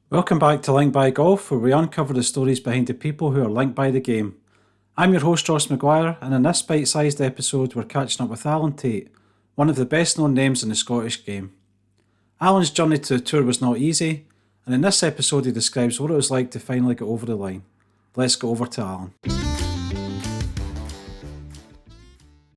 Welcome back to Linked by Golf, where we uncover the stories behind the people who are linked by the game. I'm your host, Ross McGuire, and in this bite-sized episode, we're catching up with Alan Tait, one of the best-known names in the Scottish game. Alan's journey to the tour was not easy, and in this episode, he describes what it was like to finally get over the line. Let's go over to Alan.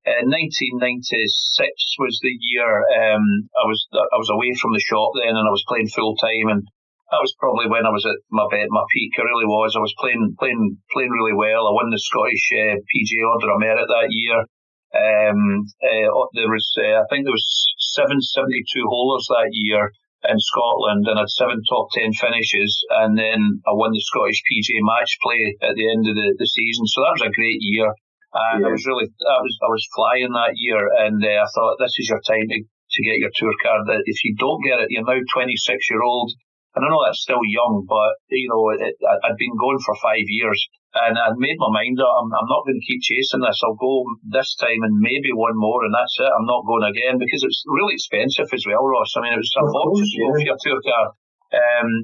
1996 was the year. I was away from the shop then, and I was playing full time, and that was probably when I was at my peak. I really was. I was playing really well. I won the Scottish PGA Order of Merit that year. There was I think there was 772 holders that year in Scotland, and I had 7 top 10 finishes, and then I won the Scottish PGA Match play at the end of the season. So that was a great year. And I was flying that year, and I thought, this is your time to get your tour card. If you don't get it, you're now 26-year-old, and I know that's still young, but I'd been going for 5 years, and I'd made my mind up. I'm not going to keep chasing this. I'll go this time and maybe one more, and that's it. I'm not going again, because it was really expensive as well, Ross. I mean, it was a fortune for your tour card.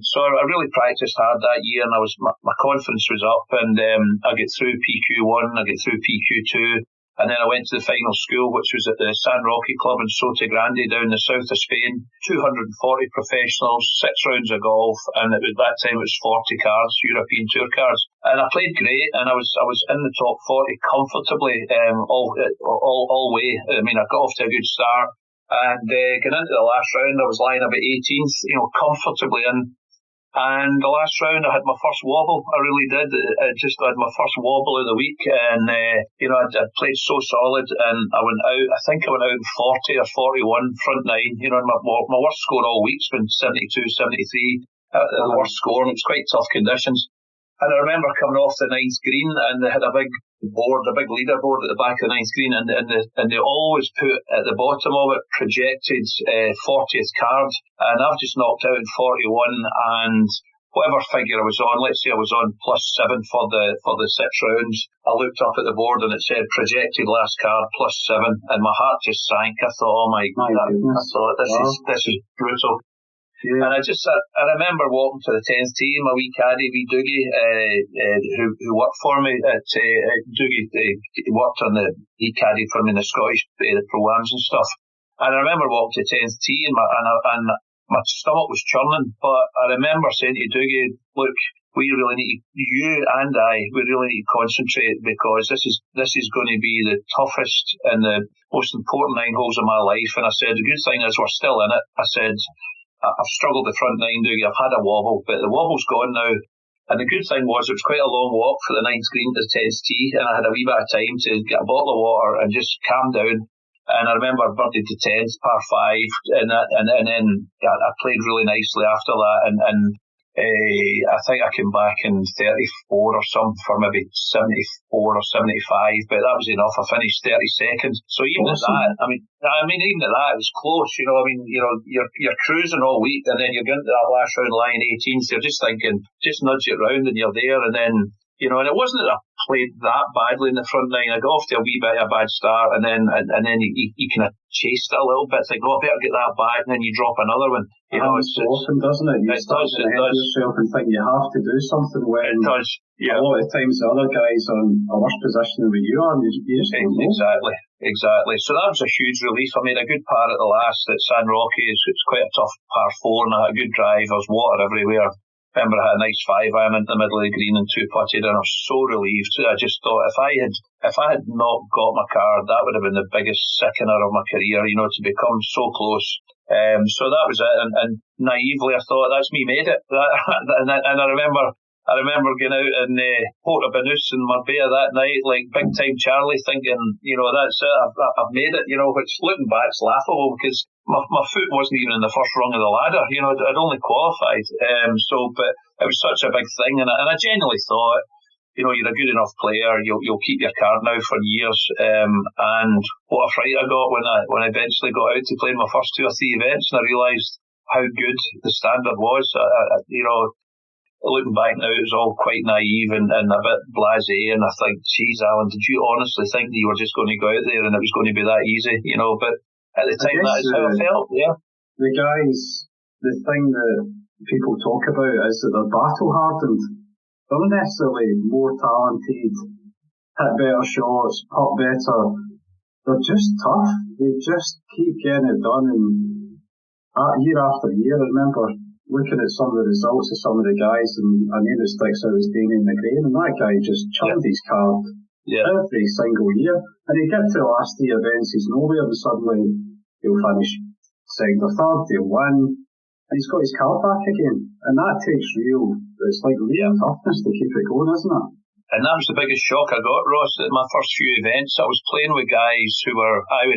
So I really practiced hard that year, and my confidence was up, and I get through PQ1, I get through PQ2, and then I went to the final school, which was at the San Roque Club in Soto Grande down the south of Spain. 240 professionals, 6 rounds of golf, and at that time it was 40 cards, European tour cards, and I played great, and I was in the top 40 comfortably all way. I mean, I got off to a good start. And getting into the last round, I was lying about 18th, comfortably in. And the last round, I had my first wobble. I really did. I had my first wobble of the week, and I'd played so solid, and I went out. I think I went out in 40 or 41 front nine. And my worst score all week's been 72, 73. The worst score, and it was quite tough conditions. And I remember coming off the ninth green, and they had a big leaderboard at the back of the ninth green, and they always put at the bottom of it projected 40th card, and I've just knocked out in 41, and whatever figure I was on, let's say I was on +7 for the 6 rounds. I looked up at the board and it said projected last card +7, and my heart just sank. I thought, oh my God, I thought this is brutal. Yeah. And I remember walking to the 10th tee, my wee caddy, wee Dougie, who worked for me at Dougie, worked on he caddied for me in the Scottish the Pro-Ams and stuff. And I remember walking to the 10th tee, and my stomach was churning. But I remember saying to Dougie, look, we really need we really need to concentrate, because this is going to be the toughest and the most important 9 holes of my life. And I said, the good thing is we're still in it. I said, I've struggled the front 9, Dougie. I've had a wobble, but the wobble's gone now. And the good thing was it was quite a long walk for the 9th green to the 10th tee, and I had a wee bit of time to get a bottle of water and just calm down. And I remember I birdied the 10th, par 5, and then I played really nicely after that. And I think I came back in 34 or something for maybe 74 or 75, but that was enough. I finished 32nd. So even at that, I mean, even at that, it was close. You're cruising all week, and then you're going to that last round lying 18th. You're just thinking, just nudge it round, and you're there. And then, and it wasn't that I played that badly in the front 9. I got off to a wee bit of a bad start, and then you kind of chased it a little bit, think, oh, I better get that back, and then you drop another one. It's often, doesn't it? You start to head yourself and think you have to do something when it does. Yeah. A lot of times the other guys are in a worse position than you are, and you just don't know. Exactly. So that was a huge relief. I made a good par at the last at San Roque. It's quite a tough par 4, and I had a good drive. There was water everywhere. I remember I had a nice 5-iron into the middle of the green and 2-putted, and I was so relieved. I just thought if I had not got my card, that would have been the biggest sickener of my career, to become so close. So that was it, and naively I thought, that's me made it. And I remember going out in Port Benus in Marbella that night, like big time Charlie, thinking, that's it, I've made it, which looking back is laughable, because my foot wasn't even in the first rung of the ladder. I'd only qualified. But it was such a big thing, and I genuinely thought, you're a good enough player, you'll keep your card now for years. And what a fright I got when I eventually got out to play my first 2 or 3 events, and I realised how good the standard was. Looking back now, it was all quite naive and a bit blasé, and I think, geez, Alan, did you honestly think that you were just going to go out there and it was going to be that easy? But at the time, that is how I felt. Yeah. The the thing that people talk about is that they're battle hardened. They're not necessarily more talented, hit better shots, putt better. They're just tough. They just keep getting it done, and year after year, I remember looking at some of the results of some of the guys, and a name that sticks out is Damien McGrain, and that guy just churned his card every single year. And he'd get to the last three events, he's nowhere, and suddenly he'll finish second or third, he'll win, and he's got his card back again. And that takes it's like real toughness to keep it going, isn't it? And that was the biggest shock I got, Ross, at my first few events. I was playing with guys who were, I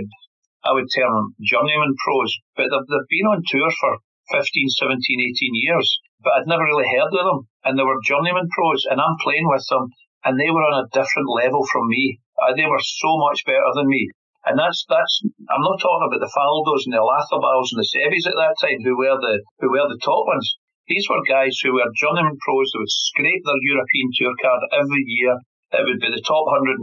would term journeyman pros, but they've been on tour for 15, 17, 18 years, but I'd never really heard of them. And they were journeyman pros, and I'm playing with them, and they were on a different level from me. They were so much better than me. And that's I'm not talking about the Faldos and the Lathabals and the Sevis at that time, who were the top ones. These were guys who were journeyman pros that would scrape their European Tour card every year. It would be the top 115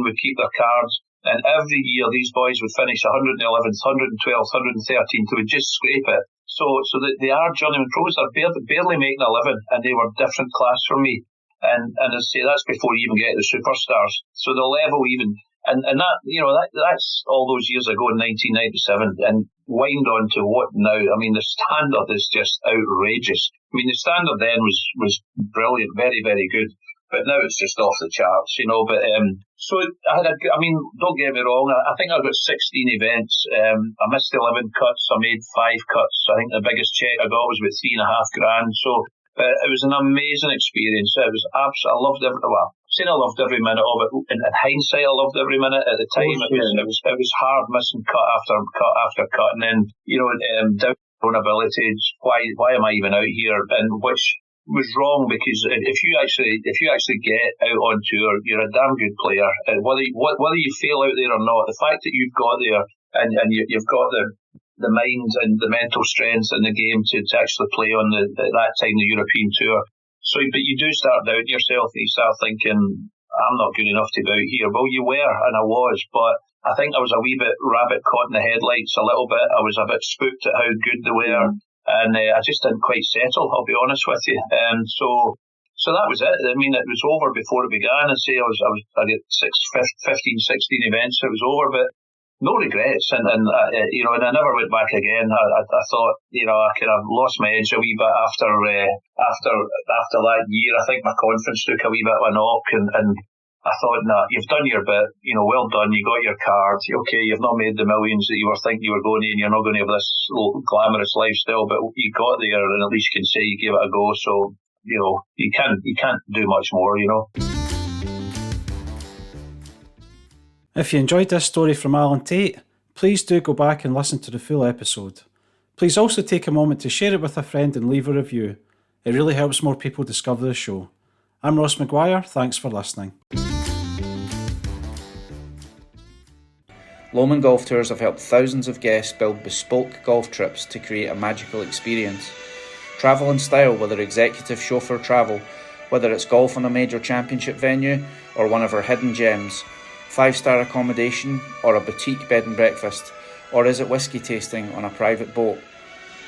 would keep their cards, and every year these boys would finish 111th, 112th, 113th. They would just scrape it. So they are journeyman pros. They're barely making a living, and they were different class from me. And as I say, that's before you even get the superstars. So the level even, and that that's all those years ago in 1997, and wind on to what now. I mean, the standard is just outrageous. I mean, the standard then was brilliant, very, very good. But now it's just off the charts, But so don't get me wrong. I think I got 16 events. I missed 11 cuts. I made 5 cuts. I think the biggest check I got was about $3,500. So it was an amazing experience. It was absolutely. I loved I loved every minute of it. In hindsight, I loved every minute. At the time, it was hard missing cut after cut, and then doubt my own abilities. Why am I even out here? And which was wrong, because if you actually get out on tour, you're a damn good player. Whether you fail out there or not, the fact that you've got there and you've got the mind and the mental strength in the game to actually play on at that time the European Tour. So, but you do start doubting yourself, and you start thinking, I'm not good enough to be out here. Well, you were, and I was, but I think I was a wee bit rabbit caught in the headlights a little bit. I was a bit spooked at how good they were, and I just didn't quite settle, I'll be honest with you. So that was it. I mean, it was over before it began. I got 15, 16 events. It was over, but no regrets, and I never went back again. I thought, I kind of lost my edge a wee bit after that year. I think my confidence took a wee bit of a knock, and I thought, nah, you've done your bit, well done, you got your card, okay, you've not made the millions that you were thinking you were going to, and you're not going to have this glamorous lifestyle, but you got there, and at least you can say you gave it a go. So, you can't do much more, If you enjoyed this story from Alan Tait, please do go back and listen to the full episode. Please also take a moment to share it with a friend and leave a review. It really helps more people discover the show. I'm Ross McGuire, thanks for listening. Lomond Golf Tours have helped thousands of guests build bespoke golf trips to create a magical experience. Travel in style with our executive chauffeur travel, whether it's golf on a major championship venue or one of our hidden gems. 5-star accommodation or a boutique bed and breakfast, or is it whiskey tasting on a private boat?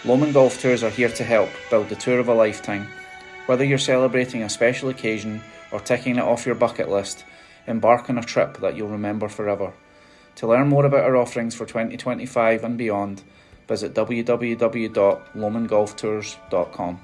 Lomond Golf Tours are here to help build the tour of a lifetime. Whether you're celebrating a special occasion or ticking it off your bucket list, embark on a trip that you'll remember forever. To learn more about our offerings for 2025 and beyond, visit www.lomondgolftours.com.